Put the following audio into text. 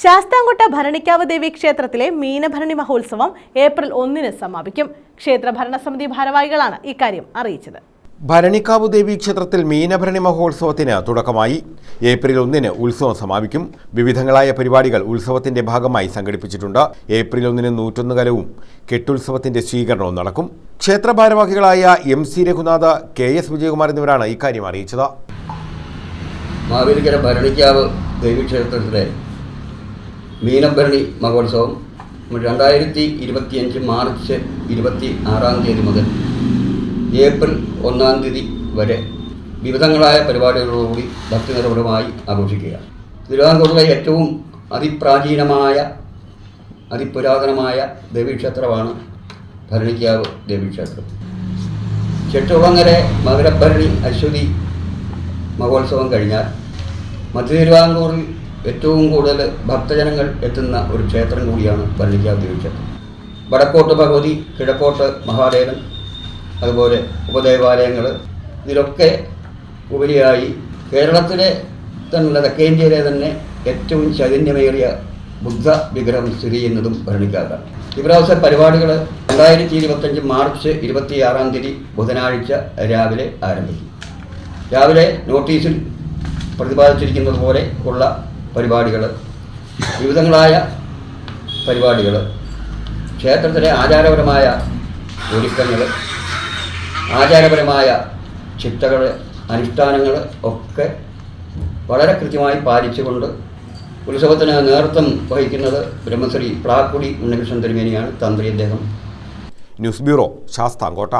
ശാസ്താംകോട്ട ഭരണിക്കാവ് ദേവി ക്ഷേത്രത്തിലെ മീനഭരണി മഹോത്സവം ഏപ്രിൽ 1-ന് സമാപിക്കും. ക്ഷേത്ര ഭരണസമിതി ഭാരവാഹികളാണ് ഇക്കാര്യം അറിയിച്ചത്. ഭരണിക്കാവ് ദേവി ക്ഷേത്രത്തിൽ മീനഭരണി മഹോത്സവത്തിന് തുടക്കമായി. ഏപ്രിൽ 1-ന് ഉത്സവം സമാപിക്കും. വിവിധങ്ങളായ പരിപാടികൾ ഉത്സവത്തിന്റെ ഭാഗമായി സംഘടിപ്പിച്ചിട്ടുണ്ട്. ഏപ്രിൽ 1-ന് 101 കലവും കെട്ടുത്സവത്തിന്റെ സ്വീകരണവും നടക്കും. ക്ഷേത്ര ഭാരവാഹികളായ MC രഘുനാഥ്, KS വിജയകുമാർ എന്നിവരാണ് ഇക്കാര്യം അറിയിച്ചത്. മാവേലിക്കര ഭരണിക്കാവ് ദേവി ക്ഷേത്രത്തിലെ മീനഭരണി മഹോത്സവം 2025 മാർച്ച് 26 മുതൽ ഏപ്രിൽ 1 വരെ വിവിധങ്ങളായ പരിപാടികളോടുകൂടി ഭക്തിനിർഭരമായി ആഘോഷിക്കുക. തിരുവിതാംകൂറിലെ ഏറ്റവും അതിപ്രാചീനമായ അതിപുരാതനമായ ദേവീക്ഷേത്രമാണ് ഭരണിക്കാവ് ദേവീക്ഷേത്രം. ചെട്ടുളങ്ങരെ മകരഭരണി അശ്വതി മഹോത്സവം കഴിഞ്ഞാൽ മധ്യ തിരുവിതാംകൂറിൽ ഏറ്റവും കൂടുതൽ ഭക്തജനങ്ങൾ എത്തുന്ന ഒരു ക്ഷേത്രം കൂടിയാണ് ഭരണിക്കാവ് ദേവീക്ഷേത്രം. വടക്കോട്ട് ഭഗവതി, കിഴക്കോട്ട് മഹാദേവൻ, അതുപോലെ ഉപദേവാലയങ്ങൾ, ഇതിലൊക്കെ ഉപരിയായി കേരളത്തിലെ തന്നെ തെക്കേന്ത്യയിലെ തന്നെ ഏറ്റവും ചൈതന്യമേറിയ ബുദ്ധ വിഗ്രഹം സ്ഥിതി ചെയ്യുന്നതും ഭരണിക്കാവിലാണ്. ഇപ്രാവശ്യ പരിപാടികൾ 2025 മാർച്ച് 26 ബുധനാഴ്ച രാവിലെ ആരംഭിക്കും. രാവിലെ നോട്ടീസിൽ പ്രതിപാദിച്ചിരിക്കുന്നത് പോലെ ഉള്ള പരിപാടികൾ, വിവിധങ്ങളായ പരിപാടികൾ, ക്ഷേത്രത്തിലെ ആചാരപരമായ ഒരുക്കങ്ങൾ, ആചാരപരമായ ചിട്ടകൾ, അനുഷ്ഠാനങ്ങൾ ഒക്കെ വളരെ കൃത്യമായി പാലിച്ചുകൊണ്ട് ഉത്സവത്തിന് നേതൃത്വം വഹിക്കുന്നത് ബ്രഹ്മശ്രീ പ്ലാക്കുടി ഉണ്ണികൃഷ്ണൻ തിരുമേനിയാണ്. തന്ത്രി അദ്ദേഹം. News bureau, Sasthamkotta.